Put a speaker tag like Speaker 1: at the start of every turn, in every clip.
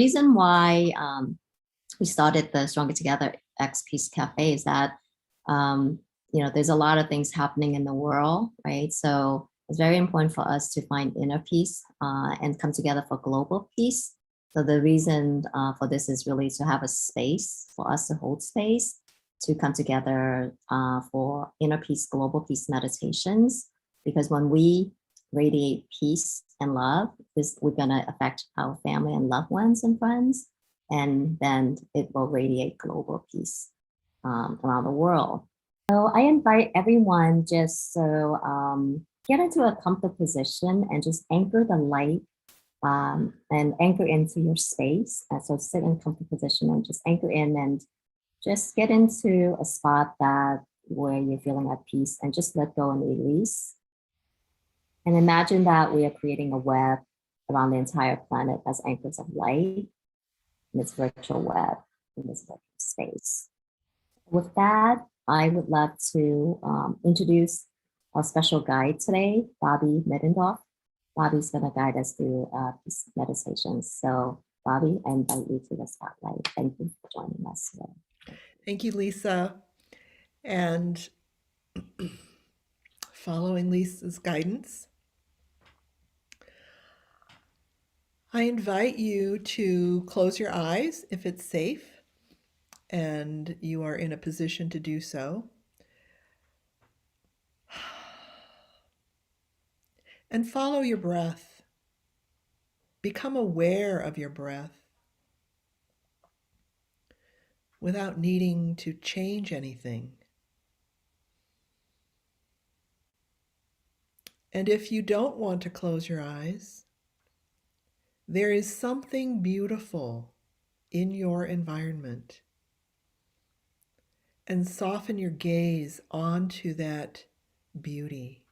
Speaker 1: reason why we started the Stronger Together X Peace Cafe is that there's a lot of things happening in the world, right? So it's very important for us to find inner peace and come together for global peace. So the reason for this is really to have a space for us to hold space, to come together for inner peace, global peace meditations. Because when we radiate peace and love, we're going to affect our family and loved ones and friends, and then it will radiate global peace around the world. So I invite everyone just get into a comfortable position and just anchor the light and anchor into your space. So sit in a comfortable position and just anchor in and just get into a spot where you're feeling at peace, and just let go and release. And imagine that we are creating a web around the entire planet as anchors of light in this virtual web, in this virtual space. With that, I would love to introduce our special guide today, Bobby Middendorf. Bobby's going to guide us through peace meditations. So, Bobby, I invite you to the spotlight. Thank you for joining us today.
Speaker 2: Thank you, Lisa. And following Lisa's guidance, I invite you to close your eyes if it's safe and you are in a position to do so. And follow your breath. Become aware of your breath without needing to change anything. And if you don't want to close your eyes, there is something beautiful in your environment. And soften your gaze onto that beauty.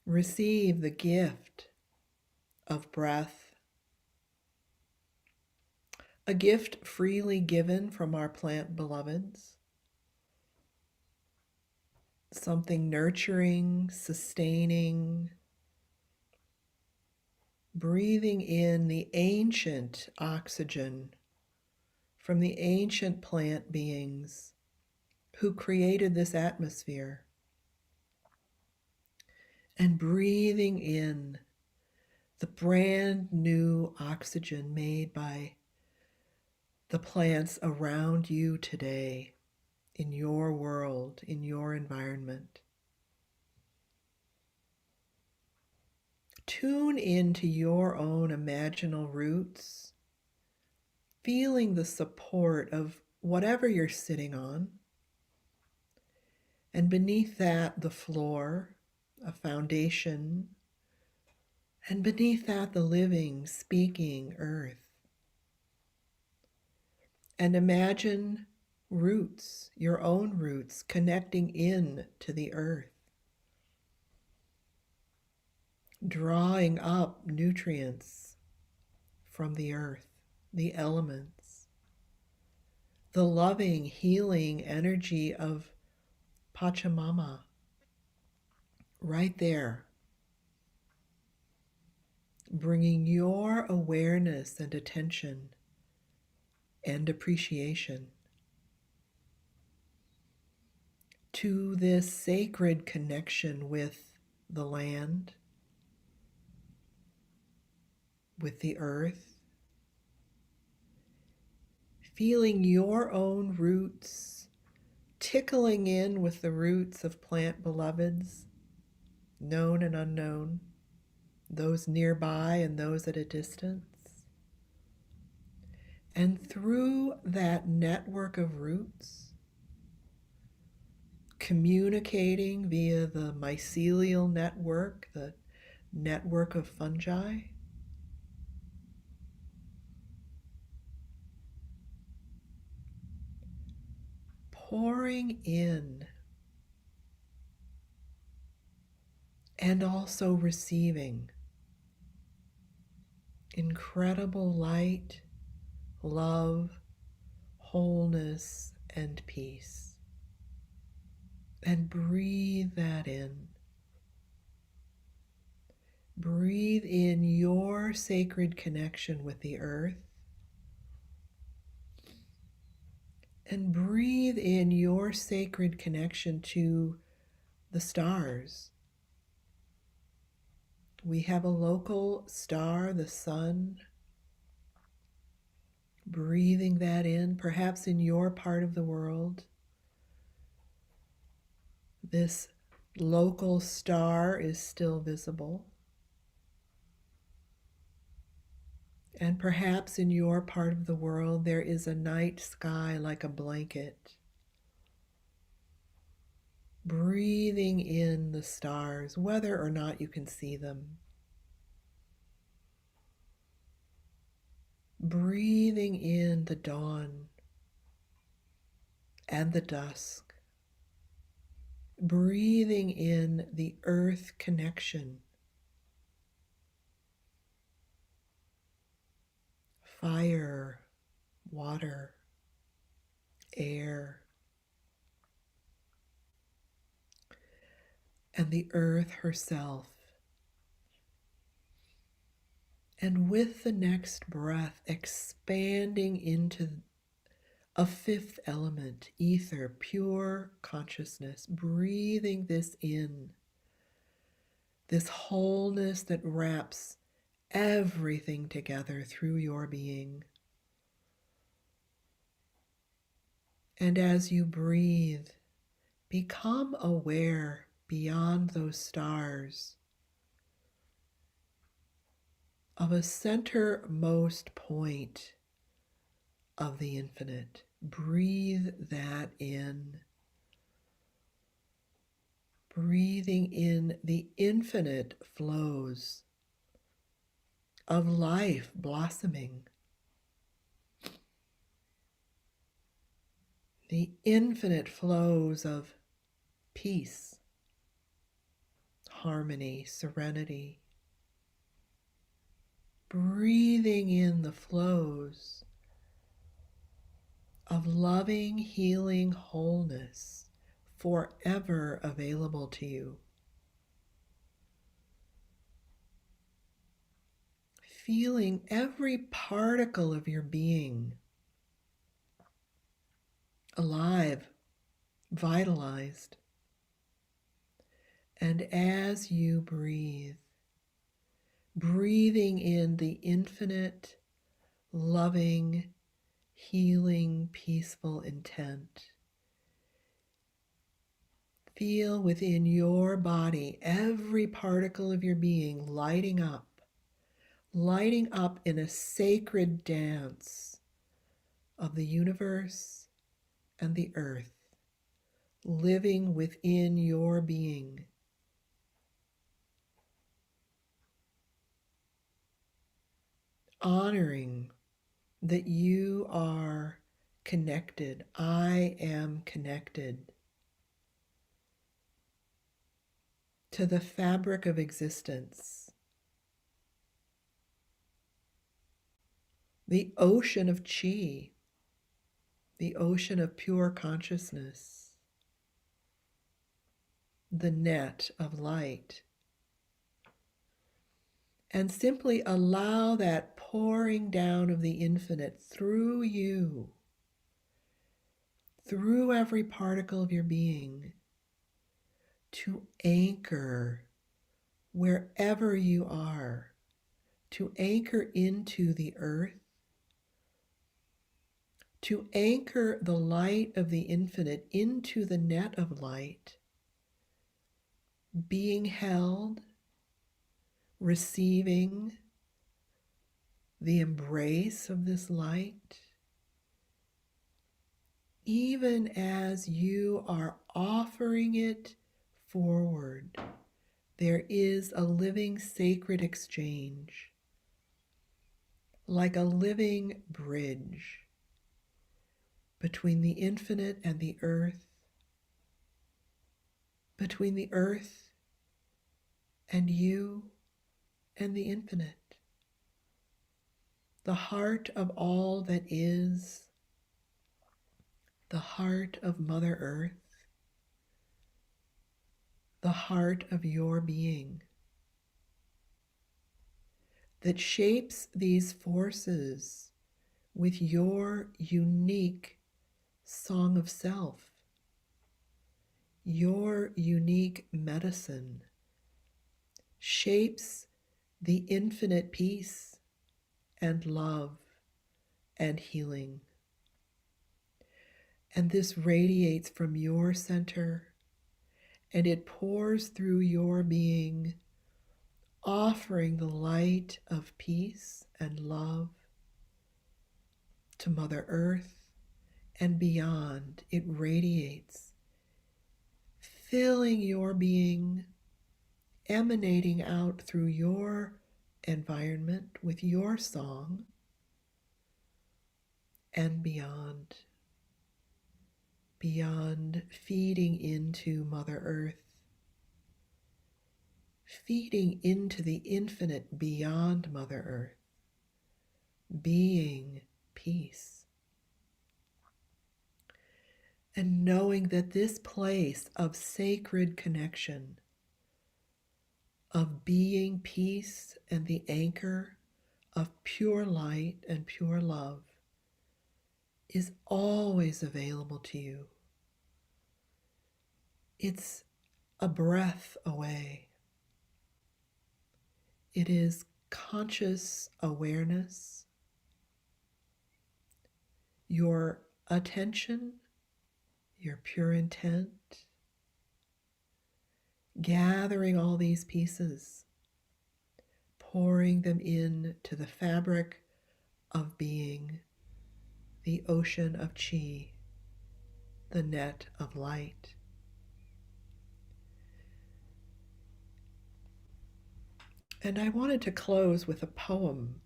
Speaker 2: Receive the gift of breath, a gift freely given from our plant beloveds, something nurturing, sustaining, breathing in the ancient oxygen from the ancient plant beings who created this atmosphere, and breathing in the brand new oxygen made by the plants around you today, in your world, in your environment. Tune into your own imaginal roots, feeling the support of whatever you're sitting on, and beneath that, the floor, a foundation, and beneath that, the living, speaking earth. And imagine roots, your own roots, connecting in to the earth, drawing up nutrients from the earth, the elements, the loving, healing energy of Pachamama, right there, bringing your awareness and attention and appreciation to this sacred connection with the land, with the earth, feeling your own roots tickling in with the roots of plant beloveds, known and unknown, those nearby and those at a distance. And through that network of roots, communicating via the mycelial network, the network of fungi, pouring in and also receiving incredible light, love, wholeness, and peace. And breathe that in. Breathe in your sacred connection with the earth. And breathe in your sacred connection to the stars. We have a local star, the sun. Breathing that in, perhaps in your part of the world. This local star is still visible. And perhaps in your part of the world, there is a night sky like a blanket. Breathing in the stars, whether or not you can see them. Breathing in the dawn and the dusk. Breathing in the earth connection. Fire, water, air, and the earth herself. And with the next breath, expanding into a fifth element, ether, pure consciousness, breathing this in, this wholeness that wraps everything together through your being. And as you breathe, become aware beyond those stars of a centermost point of the infinite. Breathe that in. Breathing in the infinite flows of life blossoming. The infinite flows of peace, harmony, serenity. Breathing in the flows of loving, healing wholeness forever available to you. Feeling every particle of your being alive, vitalized. And as you breathe, breathing in the infinite, loving, healing, peaceful intent. Feel within your body every particle of your being lighting up in a sacred dance of the universe and the earth, living within your being. Honoring that you are connected. I am connected to the fabric of existence, the ocean of chi, the ocean of pure consciousness, the net of light. And simply allow that pouring down of the infinite through you, through every particle of your being, to anchor wherever you are, to anchor into the earth, to anchor the light of the infinite into the net of light, being held, receiving the embrace of this light, even as you are offering it forward. There is a living sacred exchange, like a living bridge between the infinite and the earth, between the earth and you and the infinite, the heart of all that is, the heart of Mother Earth, the heart of your being. that shapes these forces with your unique song of self, your unique medicine, shapes the infinite peace and love and healing. And this radiates from your center, and it pours through your being, offering the light of peace and love to Mother Earth and beyond. It radiates, filling your being, emanating out through your environment with your song and beyond. Beyond, feeding into Mother Earth, feeding into the infinite beyond Mother Earth, being peace. And knowing that this place of sacred connection, of being peace and the anchor of pure light and pure love, is always available to you. It's a breath away. It is conscious awareness, your attention, your pure intent, gathering all these pieces, pouring them into the fabric of being, the ocean of chi, the net of light. And I wanted to close with a poem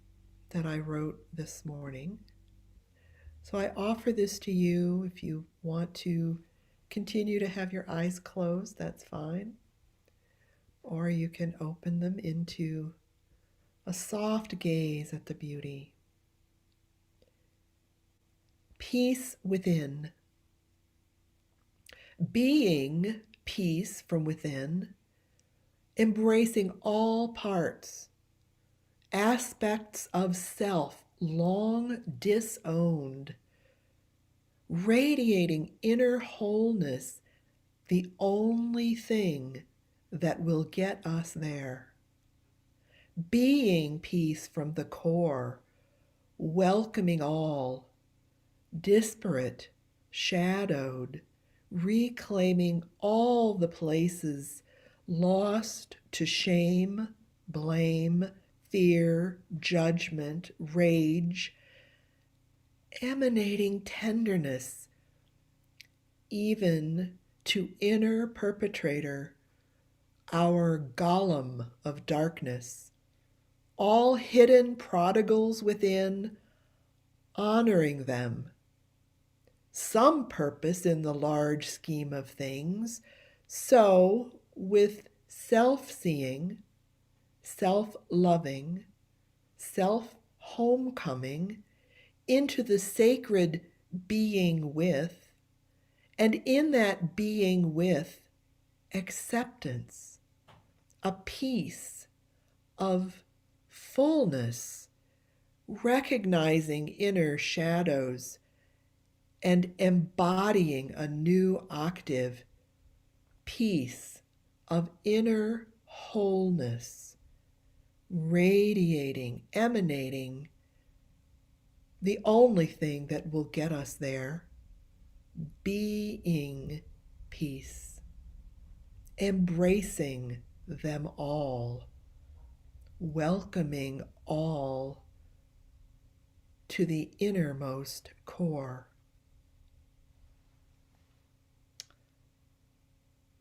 Speaker 2: that I wrote this morning. So I offer this to you. If you want to continue to have your eyes closed, that's fine. Or you can open them into a soft gaze at the beauty. Peace within. Being peace from within, embracing all parts, aspects of self long disowned, radiating inner wholeness, the only thing that will get us there. Being peace from the core, welcoming all, disparate, shadowed, reclaiming all the places lost to shame, blame, fear, judgment, rage, emanating tenderness, even to inner perpetrator, our golem of darkness, all hidden prodigals within, honoring them. Some purpose in the large scheme of things. So, with self-seeing, self-loving, self-homecoming into the sacred being with, and in that being with, acceptance, a peace of fullness, recognizing inner shadows and embodying a new octave, peace of inner wholeness, radiating, emanating, the only thing that will get us there, being peace, embracing them all, welcoming all to the innermost core.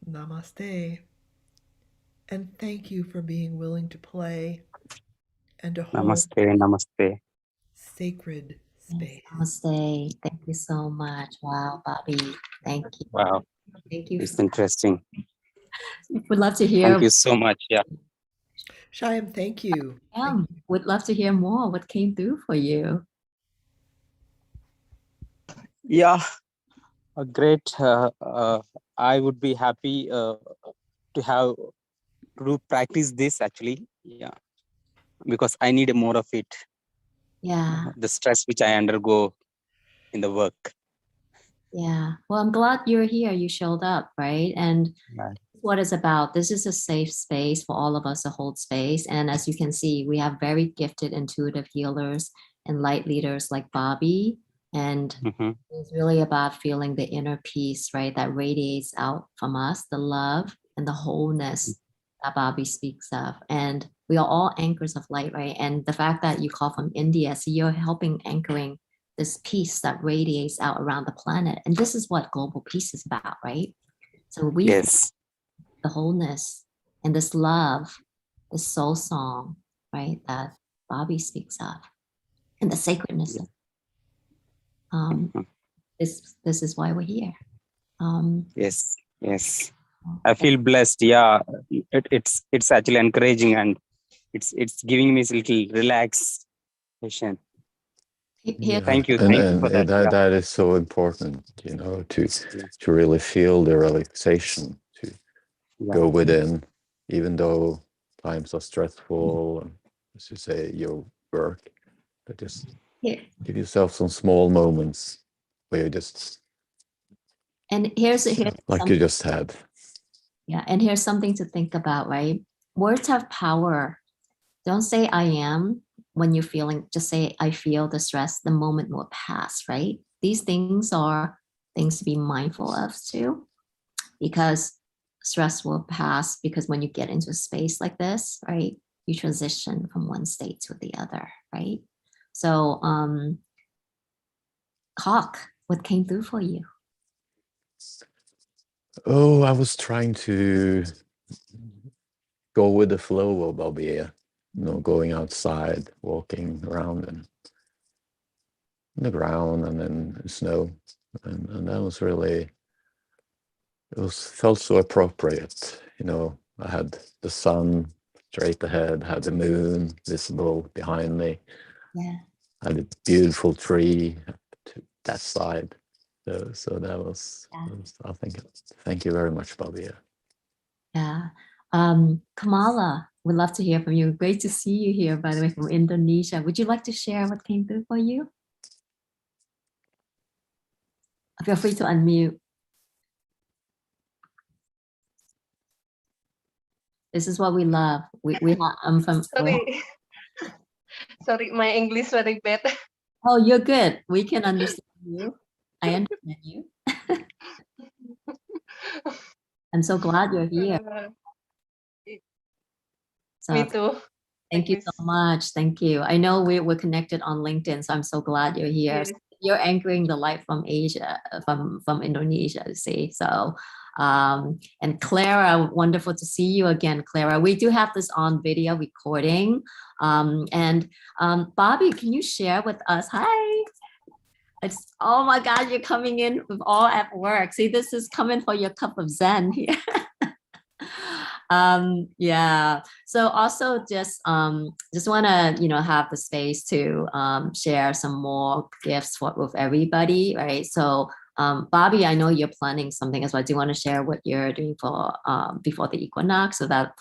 Speaker 2: Namaste. And thank you for being willing to play and to hold
Speaker 3: Namaste.
Speaker 2: sacred space.
Speaker 1: Namaste. Thank you so much. Wow, Bobby. Thank you.
Speaker 3: Wow,
Speaker 1: Thank you.
Speaker 3: it's interesting.
Speaker 1: Would love to hear.
Speaker 3: Thank you so much. Yeah.
Speaker 2: Shyam, thank you.
Speaker 1: Would love to hear more. What came through for you?
Speaker 3: Yeah, a great. I would be happy to have to practice this actually. Yeah. because I need more of it.
Speaker 1: Yeah.
Speaker 3: The stress which I undergo in the work.
Speaker 1: Yeah. Well, I'm glad you're here. You showed up, right? And
Speaker 3: Yeah.
Speaker 1: what it's about. This is a safe space for all of us to hold space. And as you can see, we have very gifted intuitive healers and light leaders like Bobby. And
Speaker 3: Mhm.
Speaker 1: it's really about feeling the inner peace, right? That radiates out from us, the love and the wholeness that Bobby speaks of. And we are all anchors of light, right? And the fact that you call from India, so you're helping anchoring this peace that radiates out around the planet. And this is what global peace is about, right? So we
Speaker 3: Yes.
Speaker 1: the wholeness and this love, this soul song, right, that Bobby speaks of, and the sacredness
Speaker 3: Yeah.
Speaker 1: of
Speaker 3: Mhm.
Speaker 1: this is why we're here.
Speaker 3: Yes. Yes. I feel blessed. Yeah. It's actually encouraging, and it's giving me a little relaxation.
Speaker 1: Here,
Speaker 3: Thank you.
Speaker 4: and
Speaker 3: Thank you for that. Yeah.
Speaker 4: that is so important, you know, to really feel the relaxation, to
Speaker 3: Yeah.
Speaker 4: go within, even though times are stressful, and as you say, your work, but just
Speaker 1: here,
Speaker 4: give yourself some small moments where you just
Speaker 1: and here's
Speaker 4: like you just had.
Speaker 1: Yeah, and here's something to think about, right? Words have power. Don't say I am when you're feeling, just say I feel the stress, the moment will pass, right? These things are things to be mindful of too, because stress will pass because when you get into a space like this, right, you transition from one state to the other, right? So Hawk, what came through for you?
Speaker 4: Oh, I was trying to go with the flow of Balbia, you know, going outside, walking around in the ground and then snow. And that was really, it was felt so appropriate. You know, I had the sun straight ahead, had the moon visible behind me,
Speaker 1: Yeah.
Speaker 4: had a beautiful tree to that side. So that was, I think, thank you very much, Bobby.
Speaker 1: Yeah. Kamala, we'd love to hear from you. Great to see you here, by the way, from Indonesia. Would you like to share what came through for you? Feel free to unmute. This is what we love. I'm from.
Speaker 5: Sorry. Sorry, my English very bad.
Speaker 1: Oh, you're good. We can understand you. I understand you. I'm so glad you're here. So
Speaker 5: Me too.
Speaker 1: thank you so much. Thank you. I know we're connected on LinkedIn, so I'm so glad you're here.
Speaker 5: Yes.
Speaker 1: You're anchoring the light from Asia, from Indonesia, see. So and Clara, wonderful to see you again, Clara. We do have this on video recording. Bobby, can you share with us? Hi. It's, oh my God, you're coming in with all at work. See, this is coming for your cup of Zen here. Yeah. So also just want to have the space to share some more gifts with everybody, right? So Bobby, I know you're planning something as well. Do you want to share what you're doing for before the equinox, so that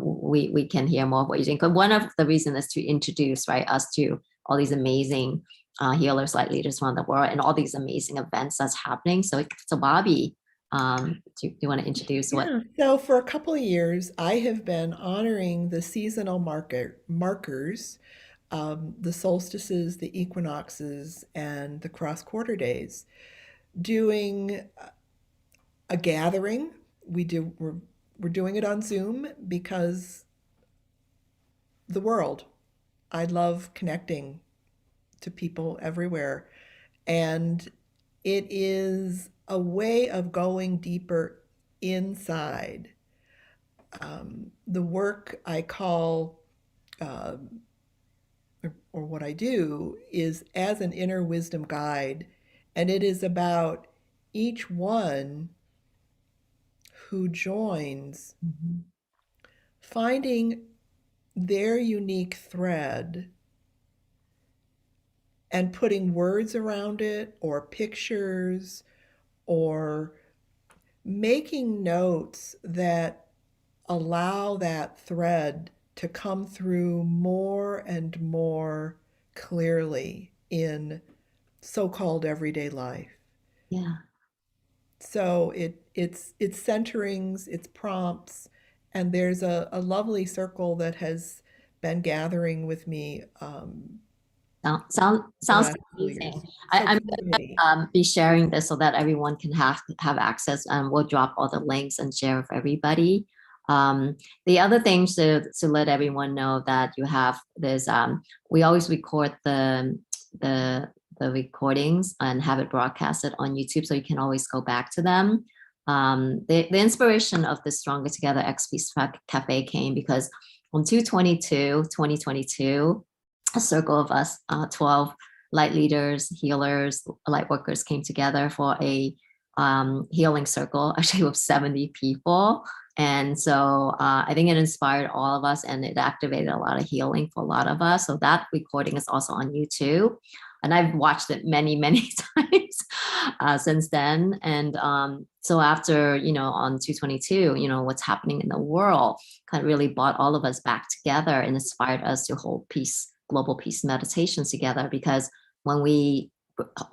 Speaker 1: we can hear more of what you're doing? Because one of the reasons is to introduce, right, us to all these amazing healers, light leaders around the world, and all these amazing events that's happening. So Bobby, do you want to introduce what?
Speaker 2: Yeah. So for a couple of years, I have been honoring the seasonal markers, the solstices, the equinoxes, and the cross quarter days, doing a gathering. We're doing it on Zoom because the world. I love connecting to people everywhere, and it is a way of going deeper inside. The work I call, or what I do, is as an inner wisdom guide, and it is about each one who joins finding their unique thread and putting words around it or pictures or making notes that allow that thread to come through more and more clearly in so-called everyday life.
Speaker 1: Yeah.
Speaker 2: So it's centerings, it's prompts, and there's a lovely circle that has been gathering with me.
Speaker 1: Sounds
Speaker 2: last couple
Speaker 1: amazing.
Speaker 2: years.
Speaker 1: I'm
Speaker 2: community.
Speaker 1: gonna be sharing this so that everyone can have access, and we'll drop all the links and share with everybody. The other thing to let everyone know that you have this, we always record the recordings and have it broadcasted on YouTube, so you can always go back to them. The inspiration of the Stronger Together X Peace Cafe came because on 2022, a circle of us, 12 light leaders, healers, light workers came together for a healing circle, actually with 70 people. And so I think it inspired all of us, and it activated a lot of healing for a lot of us. So that recording is also on YouTube. And I've watched it many, many times since then. And so after, on 222, what's happening in the world kind of really brought all of us back together and inspired us to hold peace, global peace meditations together, because when we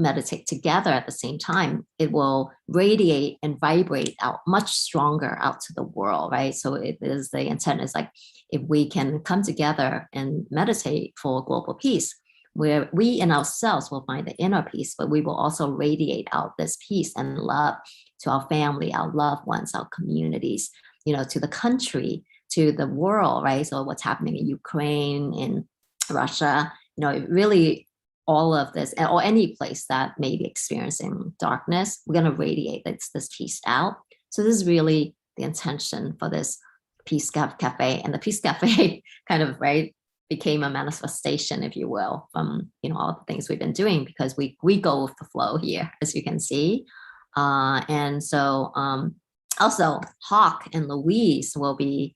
Speaker 1: meditate together at the same time, it will radiate and vibrate out much stronger out to the world, right? So it is, the intent is like, if we can come together and meditate for global peace, where we in ourselves will find the inner peace, but we will also radiate out this peace and love to our family, our loved ones, our communities, to the country, to the world, right? So what's happening in Ukraine, in Russia, it really, all of this, or any place that may be experiencing darkness, we're going to radiate this peace out. So this is really the intention for this Peace Cafe. And the Peace Cafe kind of, right, became a manifestation, if you will, from, all the things we've been doing, because we go with the flow here, as you can see. And so also Hawk and Louise will be,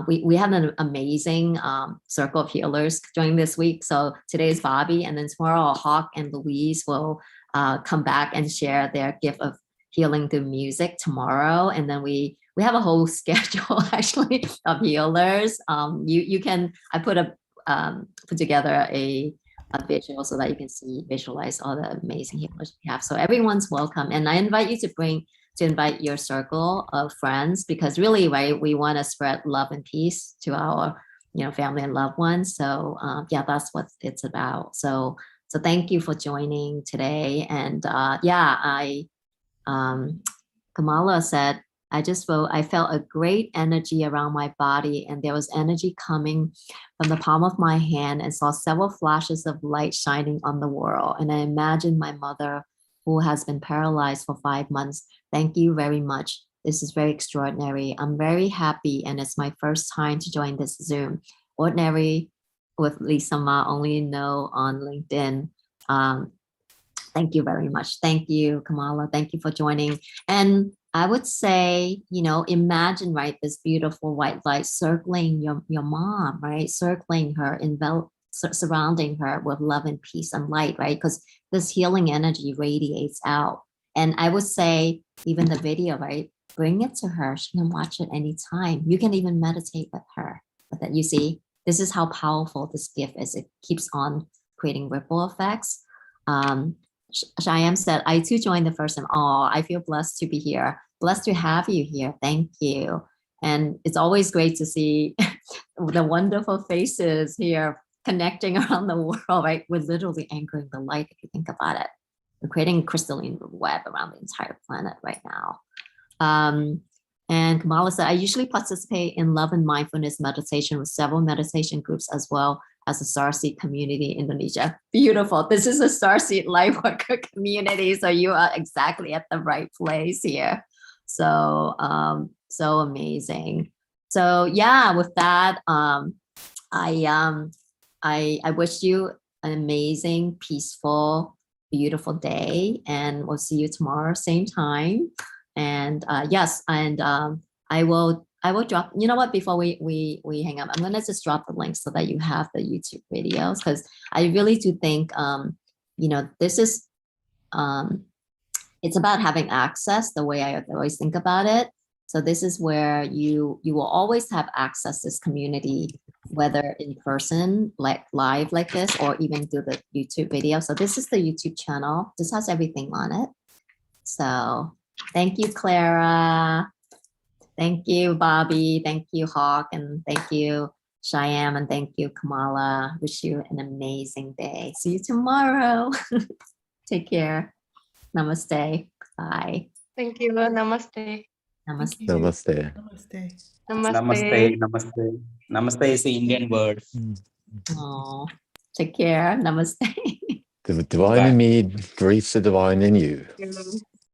Speaker 1: we have an amazing circle of healers during this week. So today is Bobby, and then tomorrow Hawk and Louise will come back and share their gift of healing through music tomorrow. And then we have a whole schedule actually of healers. You can, I put together a visual so that you can visualize all the amazing healers we have. So everyone's welcome, and I invite you to invite your circle of friends, because really, right, we want to spread love and peace to our family and loved ones. So yeah, that's what it's about. So thank you for joining today. And Kamala said, I felt a great energy around my body, and there was energy coming from the palm of my hand, and saw several flashes of light shining on the world. And I imagined my mother, who has been paralyzed for 5 months. Thank you very much. This is very extraordinary. I'm very happy, and it's my first time to join this Zoom. Ordinary with Lisa Ma, only know on LinkedIn. Thank you very much. Thank you, Kamala. Thank you for joining. And I would say, imagine, right, this beautiful white light circling your mom, right? Circling her, surrounding her with love and peace and light, right? Because this healing energy radiates out. And I would say, even the video, right? Bring it to her. She can watch it anytime. You can even meditate with her. But that, you see, this is how powerful this gift is. It keeps on creating ripple effects. Cheyenne said, I too joined the first time. Oh, I feel blessed to be here. Blessed to have you here. Thank you. And it's always great to see the wonderful faces here connecting around the world, right? We're literally anchoring the light, if you think about it. We're creating a crystalline web around the entire planet right now. And Kamala said, I usually participate in love and mindfulness meditation with several meditation groups, as well as the starseed community in Indonesia. Beautiful. This is a starseed light worker community. So you are exactly at the right place here. So, so amazing. So yeah, with that, I wish you an amazing, peaceful, beautiful day, and we'll see you tomorrow, same time. And yes, and I will drop, you know what, before we hang up, I'm gonna just drop the link so that you have the YouTube videos, because I really do think this is it's about having access, the way I always think about it. So this is where you will always have access to this community, whether in person, like live like this, or even do the YouTube video. So this is the YouTube channel. This has everything on it. So thank you, Clara. Thank you, Bobby. Thank you, Hawk. And thank you, Cheyenne. And thank you, Kamala. Wish you an amazing day. See you tomorrow. Take care. Namaste. Bye.
Speaker 5: Thank you. Namaste.
Speaker 1: Namaste.
Speaker 2: you.
Speaker 4: Namaste.
Speaker 2: Namaste.
Speaker 3: Namaste. Namaste. Namaste is the Indian word.
Speaker 1: Oh, take care. Namaste.
Speaker 4: The divine in me greets the divine in you.
Speaker 5: Thank you.